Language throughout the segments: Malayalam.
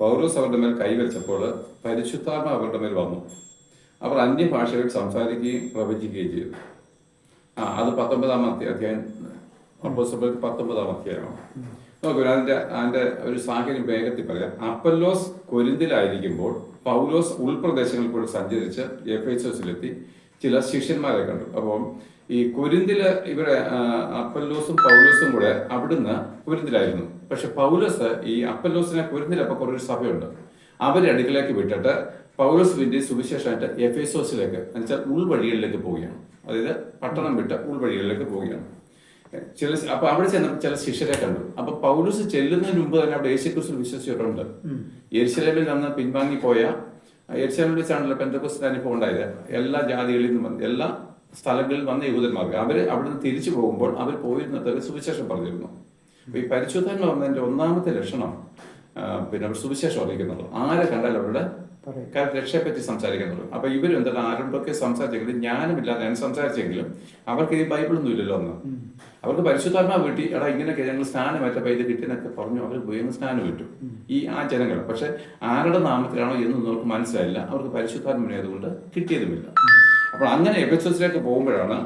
പൗലോസ് അവരുടെ മേൽ കൈവച്ചപ്പോൾ പരിശുദ്ധാത്മ അവരുടെ മേൽ വന്നു. അവർ അന്യഭാഷകൾ സംസാരിക്കുകയും പ്രവചിക്കുകയും ചെയ്തു. അത് 19-ാം അധ്യായം, അപ്പോസ്തലർ 19-ാം അധ്യായമാണ്. നോക്കൂ, അതിന്റെ ഒരു സാഹചര്യം വേഗത്തിൽ പറയാം. അപ്പല്ലോസ് കൊരിന്തിലായിരിക്കുമ്പോൾ പൗലോസ് ഉൾപ്രദേശങ്ങളിൽ കൂടെ സഞ്ചരിച്ച് എഫേസോസിലെത്തി ചില ശിഷ്യന്മാരെ കണ്ടു. അപ്പം ഈ കൊരിന്തില് ഇവരെ അപ്പല്ലോസും പൗലോസും കൂടെ അവിടുന്ന് കൊരിന്തിലായിരുന്നു. പക്ഷെ പൗലോസ് ഈ അപ്പല്ലോസിനെ കൊരിന്തിലപ്പോ കുറേ സഭയുണ്ട്, അവരെ അടുക്കലേക്ക് വിട്ടിട്ട് പൗലോസ് പിന്നെ സുവിശേഷമായിട്ട് എഫേസോസിലേക്ക് എന്നുവെച്ചാൽ ഉൾവഴികളിലേക്ക് പോവുകയാണ്. അതായത് പട്ടണം വിട്ട് ഉൾവഴികളിലേക്ക് പോവുകയാണ്. അപ്പൊ അവിടെ ചെന്നപ്പോൾ ചില ശിഷ്യരെ കണ്ടു. അപ്പൊ പൗലോസ് ചെല്ലുന്നതിന് മുമ്പ് തന്നെ അവിടെ യേശുക്രിസ്തു വിശ്വസിച്ചിട്ടുണ്ട്. യെരുശലേമിൽ നിന്ന് പിൻവാങ്ങിപ്പോയ, യെരുശലേമിൽ വെച്ചാണല്ലോ പെന്തക്കോസ്ത് അനുഭവം ഉണ്ടായത്. എല്ലാ ജാതികളിൽ നിന്നും എല്ലാ സ്ഥലങ്ങളിൽ വന്ന യഹൂദന്മാർക്ക് അവർ അവിടുന്ന് തിരിച്ചു പോകുമ്പോൾ അവർ പോയിരുന്നത് സുവിശേഷം പറഞ്ഞിരുന്നു. അപ്പൊ ഈ പരിശുദ്ധാത്മ വന്നതിന്റെ ഒന്നാമത്തെ ലക്ഷണം പിന്നെ അവർ സുവിശേഷം അറിയിക്കുന്നുള്ളൂ. ആരെ കണ്ടാലും അവരുടെ രക്ഷയെപ്പറ്റി സംസാരിക്കുന്നുള്ളൂ. അപ്പൊ ഇവരും എന്താണ് ആരോടൊക്കെ സംസാരിച്ചെങ്കിലും ജ്ഞാനമില്ലാതെയാണ് സംസാരിച്ചെങ്കിലും അവർക്ക് ഈ ബൈബിളൊന്നും ഇല്ലല്ലോ അന്ന്. അവർക്ക് പരിശുദ്ധാത്മാ വീട്ടി എടാ ഇങ്ങനെയൊക്കെ ഞങ്ങൾ സ്നാനമേറ്റപ്പോൾ ഇത് കിട്ടിയെന്നൊക്കെ പറഞ്ഞു അവർ വീണ്ടും സ്നാനം വിട്ടു ആ ജനങ്ങൾ. പക്ഷെ ആരുടെ നാമത്തിലാണോ എന്നൊന്നും അവർക്ക് മനസ്സിലായില്ല. അവർക്ക് പരിശുദ്ധാത്മനെ അതുകൊണ്ട് കിട്ടിയതുമില്ല. അപ്പോൾ അങ്ങനെ എഫെസോസിലേക്ക് പോകുമ്പോഴാണ്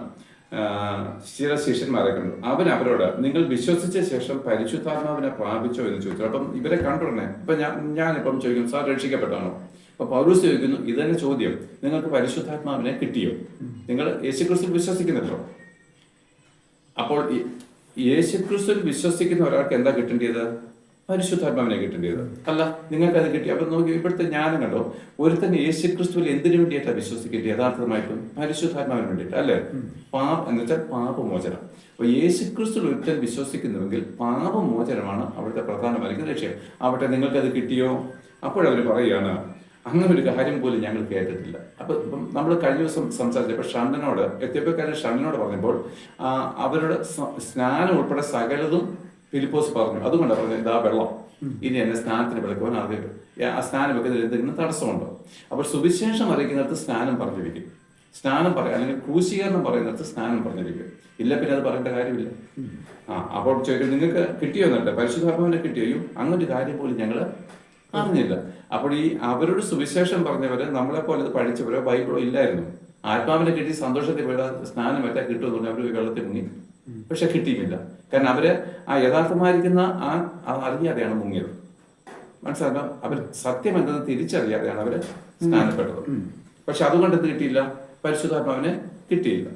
ചില ശിഷ്യന്മാരെ കണ്ടു. അവരോട് നിങ്ങൾ വിശ്വസിച്ച ശേഷം പരിശുദ്ധാത്മാവിനെ പ്രാപിച്ചോ എന്ന് ചോദിച്ചു. അപ്പം ഇവരെ കണ്ടുടനെ ഇപ്പൊ ഞാനിപ്പം ചോദിക്കും, സാർ രക്ഷിക്കപ്പെട്ടാണോ? അപ്പൊ പൗലോസ് ചോദിക്കുന്നു, ഇതന്നെ ചോദ്യം, നിങ്ങൾക്ക് പരിശുദ്ധാത്മാവിനെ കിട്ടിയോ? നിങ്ങൾ യേശുക്രിസ്തുവിൽ വിശ്വസിക്കുന്നുണ്ടോ? അപ്പോൾ യേശുക്രിസ്തുവിൽ വിശ്വസിക്കുന്ന ഒരാൾക്ക് എന്താ കിട്ടേണ്ടത്? പരിശുദ്ധാത്മാവിനെ കിട്ടേണ്ടത് അല്ല. നിങ്ങൾക്ക് അത് കിട്ടി. അപ്പൊ നോക്കി ഇവിടുത്തെ ജ്ഞാനം കണ്ടോ, ഒരുത്തന്നെ യേശുക്രിസ്തുവിൽ എന്തിനു വേണ്ടിയിട്ടാണ് വിശ്വസിക്കേണ്ടത്? യഥാർത്ഥമായിട്ടും പരിശുദ്ധാത്മാവിന് വേണ്ടിയിട്ട് അല്ലേ? എന്ന് വെച്ചാൽ പാപമോചനം. അപ്പൊ യേശുക്രിസ്തുവിൽ ഒരുത്തൻ വിശ്വസിക്കുന്നുവെങ്കിൽ പാപമോചനമാണ് അവിടുത്തെ പ്രധാനമായിരിക്കുന്ന ലക്ഷ്യം. അവിടെ നിങ്ങൾക്കത് കിട്ടിയോ? അപ്പോഴവർ പറയുകയാണ്, അങ്ങനെ ഒരു കാര്യം പോലും ഞങ്ങൾ കേട്ടിട്ടില്ല. അപ്പൊ നമ്മൾ കഴിഞ്ഞ ദിവസം സംസാരിച്ചപ്പോൾ ഷണ്ണനോട്, എത്യോപ്യക്കാരൻ ഷണ്ണനോട് പറഞ്ഞപ്പോൾ അവരുടെ സ്നാനം ഉൾപ്പെടെ സകലതും ഫിലിപ്പോസ് പറഞ്ഞു. അതുകൊണ്ടാണ് പറഞ്ഞത്, ഇതാ വെള്ളം, ഇനി എന്നെ സ്നാനത്തിന് വിളിക്കുവാൻ ആദ്യം ആ സ്നാനം വെക്കുന്നതിൽ എന്തെങ്കിലും തടസ്സമുണ്ടോ? അപ്പോൾ സുവിശേഷം അറിയിക്കുന്നിടത്ത് സ്നാനം പറഞ്ഞിരിക്കും, സ്നാനം പറയാം, അല്ലെങ്കിൽ ക്രൂശീകരണം പറയുന്നിടത്ത് സ്നാനം പറഞ്ഞിരിക്കും. ഇല്ല പിന്നെ അത് പറയേണ്ട കാര്യമില്ല. അപ്പോൾ ചോദിക്കും, നിങ്ങൾക്ക് കിട്ടിയോ എന്നല്ല, പരിശുദ്ധാത്മാവിനെ കിട്ടിയോ? അങ്ങനൊരു കാര്യം പോലും ഞങ്ങൾ അറിഞ്ഞില്ല. അപ്പോൾ ഈ അവരോട് സുവിശേഷം പറഞ്ഞവര് നമ്മളെ പോലെ ഇത് പഠിച്ചവരോ ബൈബിളോ ഇല്ലായിരുന്നു. ആത്മാവിനെ കിട്ടി സന്തോഷത്തിൽ പോയി സ്നാനം എത്താൻ കിട്ടുമെന്ന് അവർ വെള്ളത്തിൽ മുങ്ങി. പക്ഷെ കിട്ടിയില്ല. കാരണം അവര് ആ യഥാർത്ഥമായിരിക്കുന്ന അറിയാതെയാണ് മുങ്ങിയത്. മനസ്സിലാക്കാം. അവർ സത്യം എന്തെന്ന് തിരിച്ചറിയാതെയാണ് അവര് സ്നാനപ്പെട്ടത്. പക്ഷെ അതുകൊണ്ട് എന്ത് കിട്ടിയില്ല? പരിശുദ്ധാത്മാവിനെ കിട്ടിയില്ല.